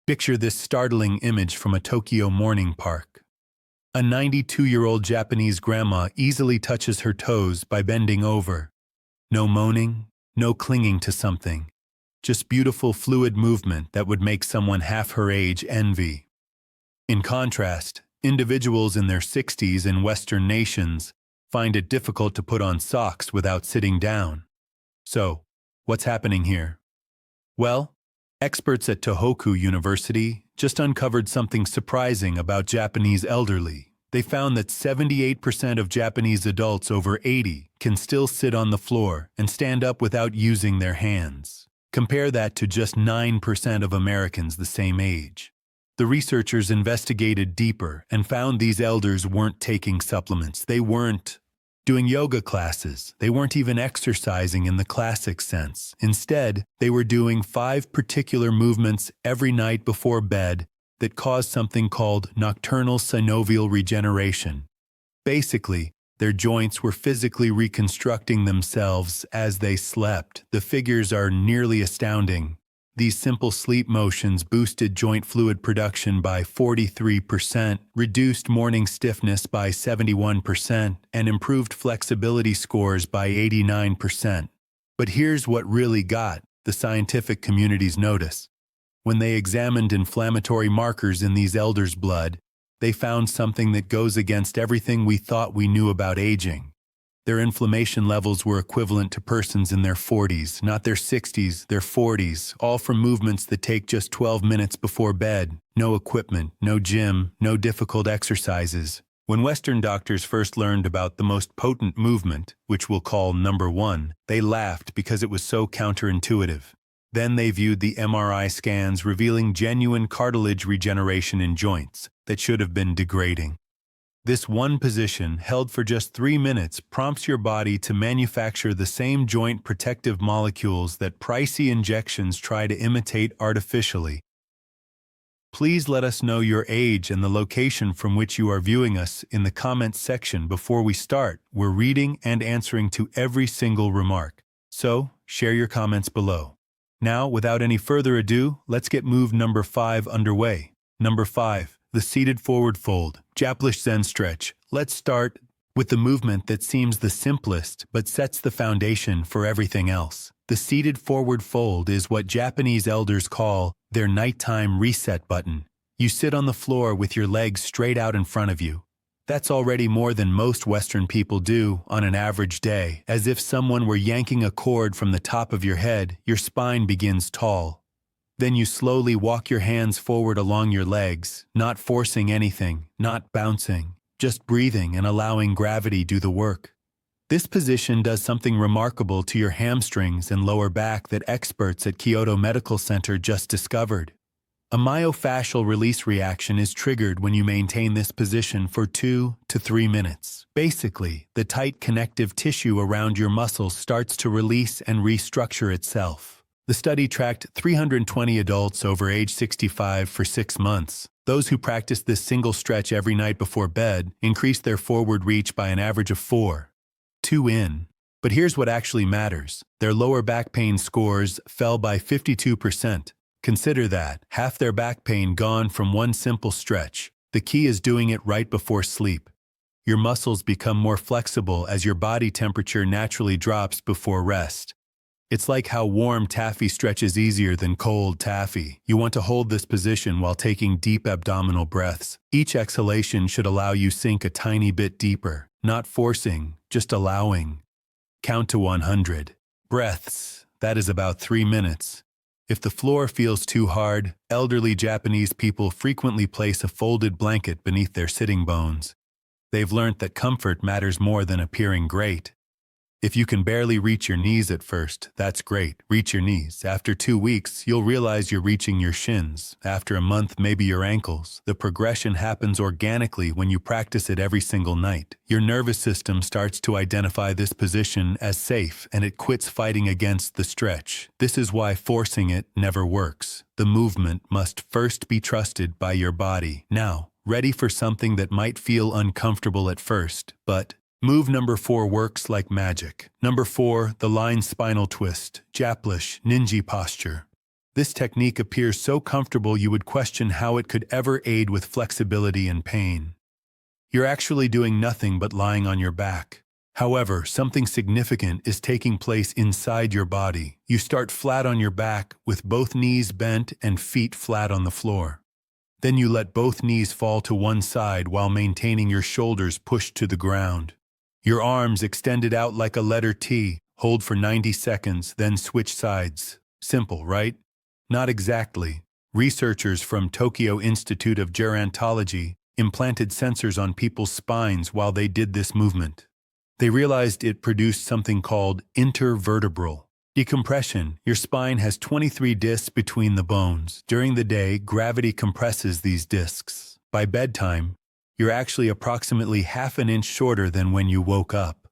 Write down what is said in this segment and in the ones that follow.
Picture this startling image from a Tokyo morning park. A 92-year-old Japanese grandma easily touches her toes by bending over. No moaning, no clinging to something. Just beautiful fluid movement that would make someone half her age envy. In contrast, individuals in their 60s in Western nations find it difficult to put on socks without sitting down. So, what's happening here? Well, experts at Tohoku University just uncovered something surprising about Japanese elderly. They found that 78% of Japanese adults over 80 can still sit on the floor and stand up without using their hands. Compare that to just 9% of Americans the same age. The researchers investigated deeper and found these elders weren't taking supplements. They weren't doing yoga classes. They weren't even exercising in the classic sense. Instead, they were doing 5 particular movements every night before bed that caused something called nocturnal synovial regeneration. Basically, their joints were physically reconstructing themselves as they slept. The figures are nearly astounding. These simple sleep motions boosted joint fluid production by 43%, reduced morning stiffness by 71%, and improved flexibility scores by 89%. But here's what really got the scientific community's notice. When they examined inflammatory markers in these elders' blood, they found something that goes against everything we thought we knew about aging. Their inflammation levels were equivalent to persons in their 40s, not their 60s, their 40s, all from movements that take just 12 minutes before bed. No equipment, no gym, no difficult exercises. When Western doctors first learned about the most potent movement, which we'll call number 1, they laughed because it was so counterintuitive. Then they viewed the MRI scans revealing genuine cartilage regeneration in joints that should have been degrading. This one position, held for just 3 minutes, prompts your body to manufacture the same joint protective molecules that pricey injections try to imitate artificially. Please let us know your age and the location from which you are viewing us in the comments section before we start. We're reading and answering to every single remark. So, share your comments below. Now, without any further ado, let's get move number 5 underway. Number 5. The seated forward fold, Japanese Zen stretch. Let's start with the movement that seems the simplest but sets the foundation for everything else. The seated forward fold is what Japanese elders call their nighttime reset button. You sit on the floor with your legs straight out in front of you. That's already more than most Western people do on an average day. As if someone were yanking a cord from the top of your head, your spine begins tall. Then you slowly walk your hands forward along your legs, not forcing anything, not bouncing, just breathing and allowing gravity do the work. This position does something remarkable to your hamstrings and lower back that experts at Kyoto Medical Center just discovered. A myofascial release reaction is triggered when you maintain this position for 2 to 3 minutes. Basically, the tight connective tissue around your muscles starts to release and restructure itself. The study tracked 320 adults over age 65 for 6 months. Those who practiced this single stretch every night before bed increased their forward reach by an average of 4. 2 in. But here's what actually matters. Their lower back pain scores fell by 52%. Consider that, half their back pain gone from one simple stretch. The key is doing it right before sleep. Your muscles become more flexible as your body temperature naturally drops before rest. It's like how warm taffy stretches easier than cold taffy. You want to hold this position while taking deep abdominal breaths. Each exhalation should allow you sink a tiny bit deeper, not forcing, just allowing. Count to 100. Breaths. That is about 3 minutes. If the floor feels too hard, elderly Japanese people frequently place a folded blanket beneath their sitting bones. They've learned that comfort matters more than appearing great. If you can barely reach your knees at first, that's great. Reach your knees. After 2 weeks, you'll realize you're reaching your shins. After a month, maybe your ankles. The progression happens organically when you practice it every single night. Your nervous system starts to identify this position as safe, and it quits fighting against the stretch. This is why forcing it never works. The movement must first be trusted by your body. Now, ready for something that might feel uncomfortable at first, but move number 4 works like magic. Number 4, the line spinal twist, Japlish, ninja posture. This technique appears so comfortable you would question how it could ever aid with flexibility and pain. You're actually doing nothing but lying on your back. However, something significant is taking place inside your body. You start flat on your back with both knees bent and feet flat on the floor. Then you let both knees fall to one side while maintaining your shoulders pushed to the ground. Your arms extended out like a letter T. Hold for 90 seconds, then switch sides. Simple, right? Not exactly. Researchers from Tokyo Institute of Gerontology implanted sensors on people's spines while they did this movement. They realized it produced something called intervertebral decompression. Your spine has 23 discs between the bones. During the day, gravity compresses these discs. By bedtime, you're actually approximately half an inch shorter than when you woke up.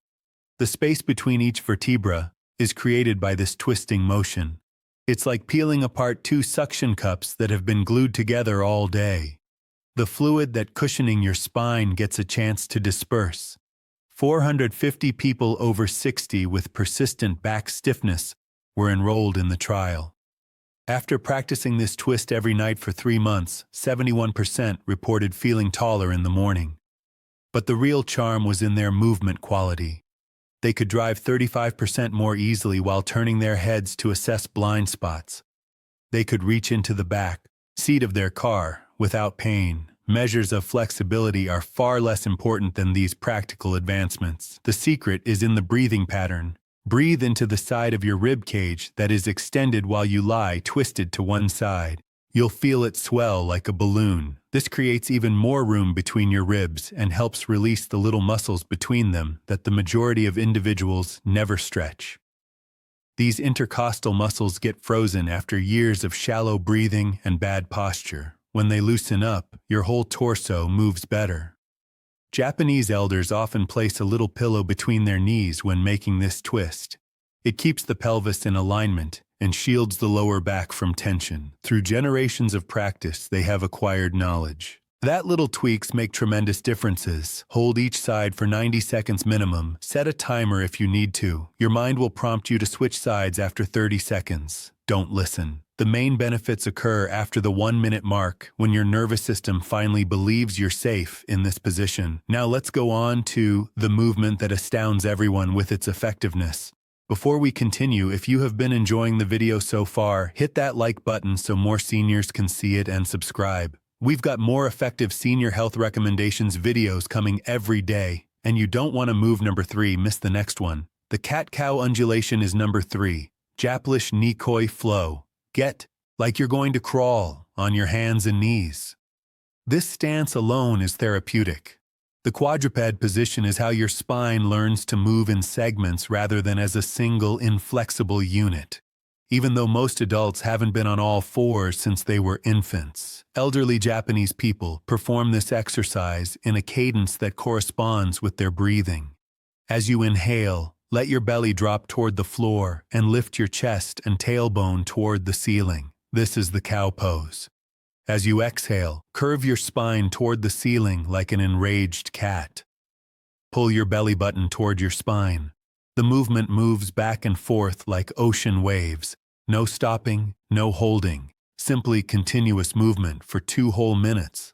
The space between each vertebra is created by this twisting motion. It's like peeling apart two suction cups that have been glued together all day. The fluid that cushioning your spine gets a chance to disperse. 450 people over 60 with persistent back stiffness were enrolled in the trial. After practicing this twist every night for 3 months, 71% reported feeling taller in the morning. But the real charm was in their movement quality. They could drive 35% more easily while turning their heads to assess blind spots. They could reach into the back seat of their car without pain. Measures of flexibility are far less important than these practical advancements. The secret is in the breathing pattern. Breathe into the side of your rib cage that is extended while you lie twisted to one side. You'll feel it swell like a balloon. This creates even more room between your ribs and helps release the little muscles between them that the majority of individuals never stretch. These intercostal muscles get frozen after years of shallow breathing and bad posture. When they loosen up, your whole torso moves better. Japanese elders often place a little pillow between their knees when making this twist. It keeps the pelvis in alignment and shields the lower back from tension. Through generations of practice, they have acquired knowledge. That little tweaks make tremendous differences. Hold each side for 90 seconds minimum. Set a timer if you need to. Your mind will prompt you to switch sides after 30 seconds. Don't listen. The main benefits occur after the 1-minute mark, when your nervous system finally believes you're safe in this position. Now let's go on to the movement that astounds everyone with its effectiveness. Before we continue, if you have been enjoying the video so far, hit that like button so more seniors can see it and subscribe. We've got more effective senior health recommendations videos coming every day, and you don't want to move number 3, miss the next one. The cat-cow undulation is number 3, Japanese Nikoi flow. Get like you're going to crawl on your hands and knees. This stance alone is therapeutic. The quadruped position is how your spine learns to move in segments rather than as a single inflexible unit. Even though most adults haven't been on all fours since they were infants, elderly Japanese people perform this exercise in a cadence that corresponds with their breathing. As you inhale, let your belly drop toward the floor and lift your chest and tailbone toward the ceiling. This is the cow pose. As you exhale, curve your spine toward the ceiling like an enraged cat. Pull your belly button toward your spine. The movement moves back and forth like ocean waves. No stopping, no holding. Simply continuous movement for 2 whole minutes.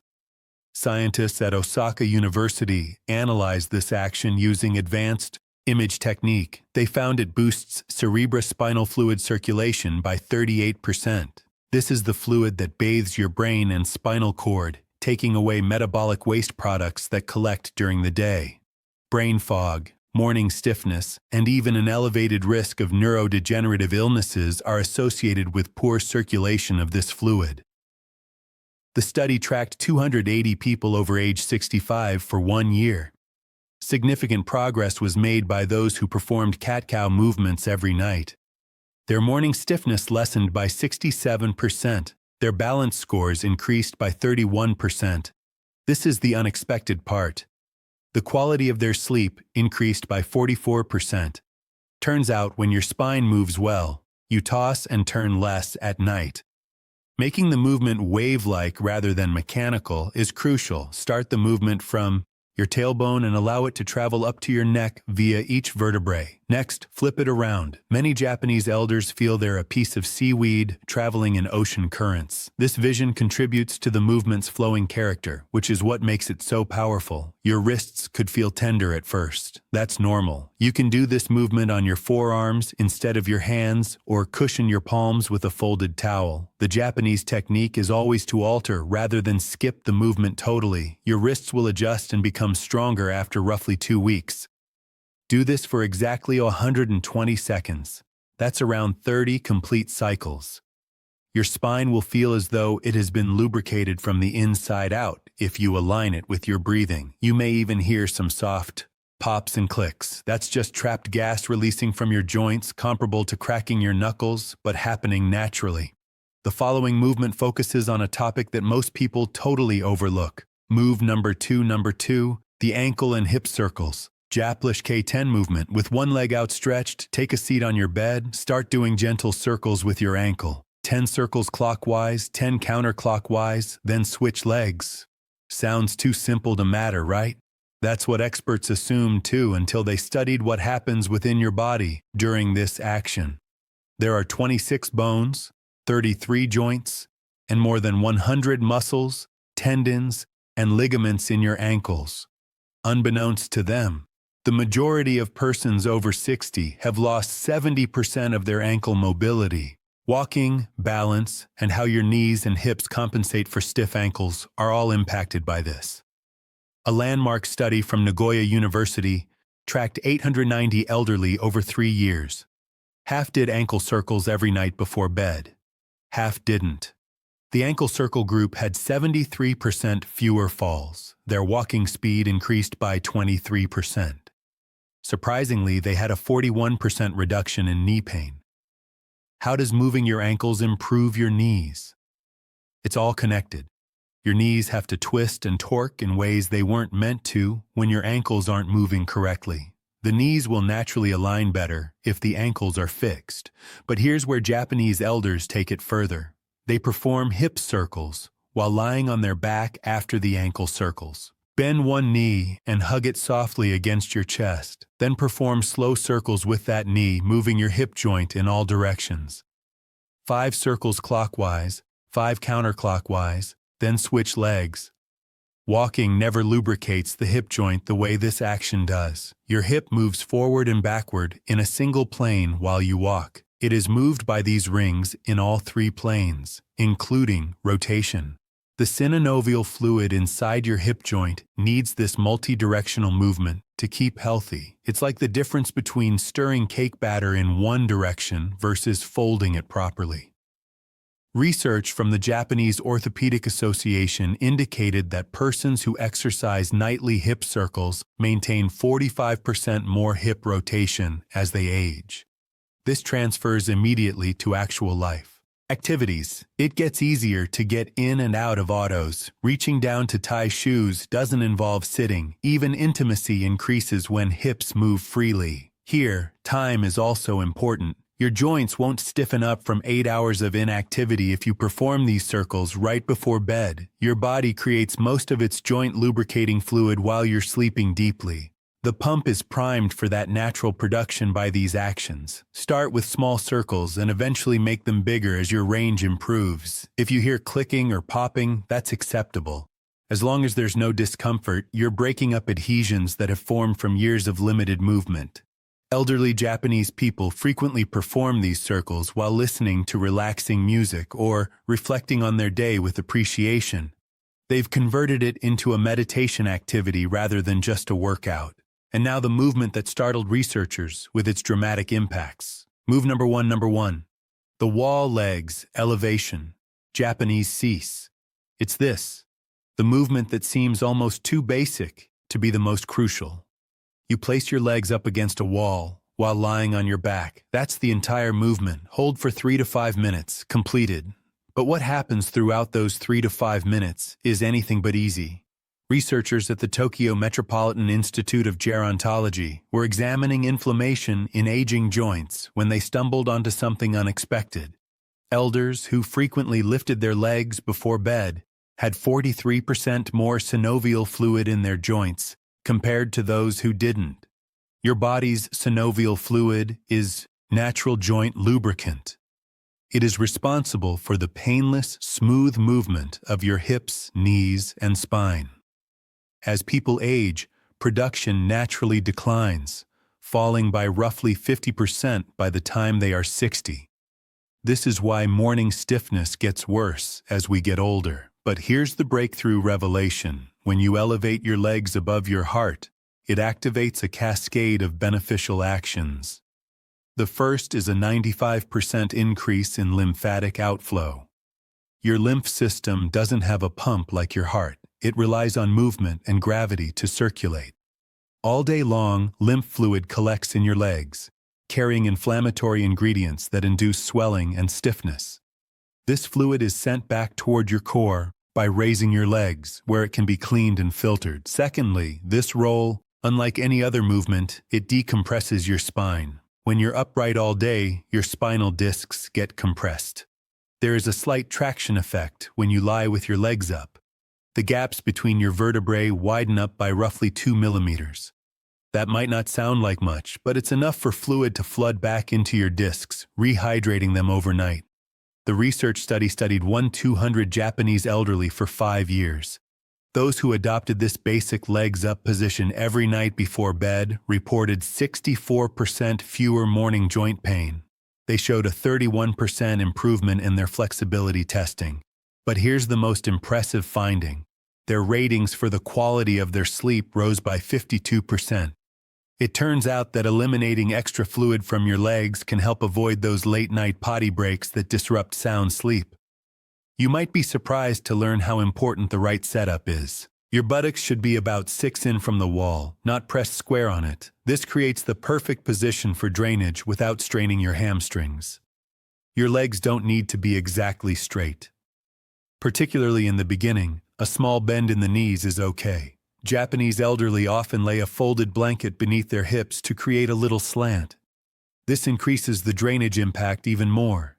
Scientists at Osaka University analyzed this action using advanced image technique. They found it boosts cerebrospinal fluid circulation by 38%. This is the fluid that bathes your brain and spinal cord, taking away metabolic waste products that collect during the day. Brain fog, morning stiffness, and even an elevated risk of neurodegenerative illnesses are associated with poor circulation of this fluid. The study tracked 280 people over age 65 for 1 year. Significant progress was made by those who performed cat-cow movements every night. Their morning stiffness lessened by 67%. Their balance scores increased by 31%. This is the unexpected part. The quality of their sleep increased by 44%. Turns out when your spine moves well, you toss and turn less at night. Making the movement wave-like rather than mechanical is crucial. Start the movement from your tailbone and allow it to travel up to your neck via each vertebrae. Next, flip it around. Many Japanese elders feel they're a piece of seaweed traveling in ocean currents. This vision contributes to the movement's flowing character, which is what makes it so powerful. Your wrists could feel tender at first. That's normal. You can do this movement on your forearms instead of your hands, or cushion your palms with a folded towel. The Japanese technique is always to alter rather than skip the movement totally. Your wrists will adjust and become stronger after roughly 2 weeks. Do this for exactly 120 seconds. That's around 30 complete cycles. Your spine will feel as though it has been lubricated from the inside out if you align it with your breathing. You may even hear some soft pops and clicks. That's just trapped gas releasing from your joints, comparable to cracking your knuckles, but happening naturally. The following movement focuses on a topic that most people totally overlook. Move number two, the ankle and hip circles. Japlish K10 movement. With one leg outstretched, take a seat on your bed, start doing gentle circles with your ankle. 10 circles clockwise, 10 counterclockwise, then switch legs. Sounds too simple to matter, right? That's what experts assumed too until they studied what happens within your body during this action. There are 26 bones, 33 joints, and more than 100 muscles, tendons, and ligaments in your ankles. Unbeknownst to them, the majority of persons over 60 have lost 70% of their ankle mobility. Walking, balance, and how your knees and hips compensate for stiff ankles are all impacted by this. A landmark study from Nagoya University tracked 890 elderly over 3 years. Half did ankle circles every night before bed. Half didn't. The ankle circle group had 73% fewer falls. Their walking speed increased by 23%. Surprisingly, they had a 41% reduction in knee pain. How does moving your ankles improve your knees? It's all connected. Your knees have to twist and torque in ways they weren't meant to when your ankles aren't moving correctly. The knees will naturally align better if the ankles are fixed. But here's where Japanese elders take it further. They perform hip circles while lying on their back after the ankle circles. Bend one knee and hug it softly against your chest. Then perform slow circles with that knee, moving your hip joint in all directions. 5 circles clockwise, 5 counterclockwise, then switch legs. Walking never lubricates the hip joint the way this action does. Your hip moves forward and backward in a single plane while you walk. It is moved by these rings in all 3 planes, including rotation. The synovial fluid inside your hip joint needs this multi-directional movement to keep healthy. It's like the difference between stirring cake batter in one direction versus folding it properly. Research from the Japanese Orthopedic Association indicated that persons who exercise nightly hip circles maintain 45% more hip rotation as they age. This transfers immediately to actual life. Activities. It gets easier to get in and out of autos. Reaching down to tie shoes doesn't involve sitting. Even intimacy increases when hips move freely. Here, time is also important. Your joints won't stiffen up from 8 hours of inactivity if you perform these circles right before bed. Your body creates most of its joint lubricating fluid while you're sleeping deeply. The pump is primed for that natural production by these actions. Start with small circles and eventually make them bigger as your range improves. If you hear clicking or popping, that's acceptable. As long as there's no discomfort, you're breaking up adhesions that have formed from years of limited movement. Elderly Japanese people frequently perform these circles while listening to relaxing music or reflecting on their day with appreciation. They've converted it into a meditation activity rather than just a workout. And now the movement that startled researchers with its dramatic impacts. Move number one. The wall legs, elevation. Japanese cease. It's this. The movement that seems almost too basic to be the most crucial. You place your legs up against a wall while lying on your back. That's the entire movement. Hold for 3 to 5 minutes. Completed. But what happens throughout those 3 to 5 minutes is anything but easy. Researchers at the Tokyo Metropolitan Institute of Gerontology were examining inflammation in aging joints when they stumbled onto something unexpected. Elders who frequently lifted their legs before bed had 43% more synovial fluid in their joints compared to those who didn't. Your body's synovial fluid is natural joint lubricant. It is responsible for the painless, smooth movement of your hips, knees, and spine. As people age, production naturally declines, falling by roughly 50% by the time they are 60. This is why morning stiffness gets worse as we get older. But here's the breakthrough revelation. When you elevate your legs above your heart, it activates a cascade of beneficial actions. The first is a 95% increase in lymphatic outflow. Your lymph system doesn't have a pump like your heart. It relies on movement and gravity to circulate. All day long, lymph fluid collects in your legs, carrying inflammatory ingredients that induce swelling and stiffness. This fluid is sent back toward your core by raising your legs, where it can be cleaned and filtered. Secondly, this roll, unlike any other movement, it decompresses your spine. When you're upright all day, your spinal discs get compressed. There is a slight traction effect when you lie with your legs up. The gaps between your vertebrae widen up by roughly 2 millimeters. That might not sound like much, but it's enough for fluid to flood back into your discs, rehydrating them overnight. The research study studied 200 Japanese elderly for 5 years. Those who adopted this basic legs-up position every night before bed reported 64% fewer morning joint pain. They showed a 31% improvement in their flexibility testing. But here's the most impressive finding. Their ratings for the quality of their sleep rose by 52%. It turns out that eliminating extra fluid from your legs can help avoid those late-night potty breaks that disrupt sound sleep. You might be surprised to learn how important the right setup is. Your buttocks should be about 6 in from the wall, not pressed square on it. This creates the perfect position for drainage without straining your hamstrings. Your legs don't need to be exactly straight. Particularly in the beginning, a small bend in the knees is okay. Japanese elderly often lay a folded blanket beneath their hips to create a little slant. This increases the drainage impact even more.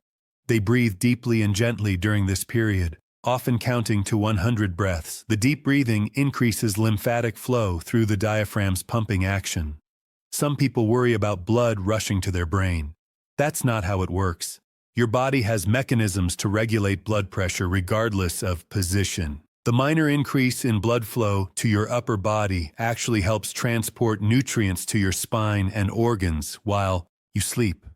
They breathe deeply and gently during this period, often counting to 100 breaths. The deep breathing increases lymphatic flow through the diaphragm's pumping action. Some people worry about blood rushing to their brain. That's not how it works. Your body has mechanisms to regulate blood pressure regardless of position. The minor increase in blood flow to your upper body actually helps transport nutrients to your spine and organs while you sleep.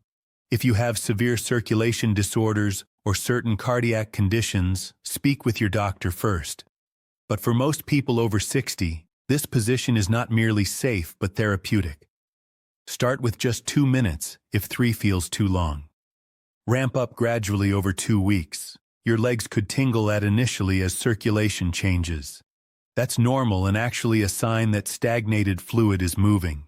If you have severe circulation disorders or certain cardiac conditions, speak with your doctor first. But for most people over 60, this position is not merely safe but therapeutic. Start with just 2 minutes if 3 feels too long. Ramp up gradually over 2 weeks. Your legs could tingle at initially as circulation changes. That's normal and actually a sign that stagnated fluid is moving.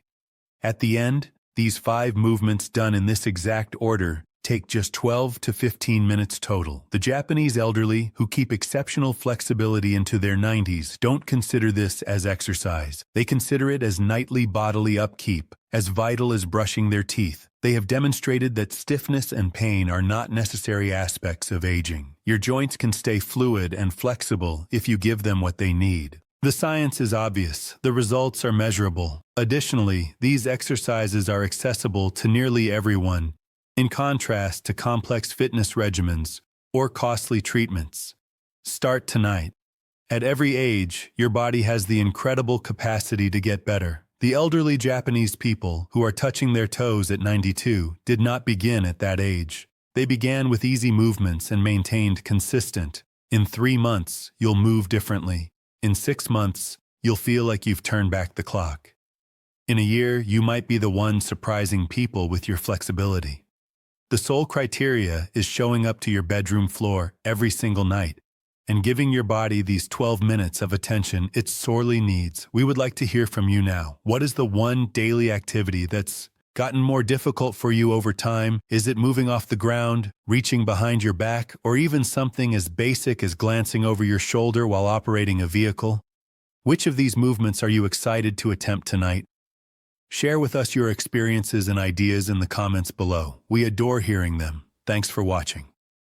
At the end, these 5 movements done in this exact order take just 12 to 15 minutes total. The Japanese elderly, who keep exceptional flexibility into their 90s, don't consider this as exercise. They consider it as nightly bodily upkeep, as vital as brushing their teeth. They have demonstrated that stiffness and pain are not necessary aspects of aging. Your joints can stay fluid and flexible if you give them what they need. The science is obvious. The results are measurable. Additionally, these exercises are accessible to nearly everyone, in contrast to complex fitness regimens or costly treatments. Start tonight. At every age, your body has the incredible capacity to get better. The elderly Japanese people who are touching their toes at 92 did not begin at that age. They began with easy movements and maintained consistent. In 3 months, you'll move differently. In 6 months, you'll feel like you've turned back the clock. In a year, you might be the one surprising people with your flexibility. The sole criteria is showing up to your bedroom floor every single night and giving your body these 12 minutes of attention it sorely needs. We would like to hear from you now. What is the one daily activity that's gotten more difficult for you over time? Is it moving off the ground, reaching behind your back, or even something as basic as glancing over your shoulder while operating a vehicle? Which of these movements are you excited to attempt tonight? Share with us your experiences and ideas in the comments below. We adore hearing them. Thanks for watching.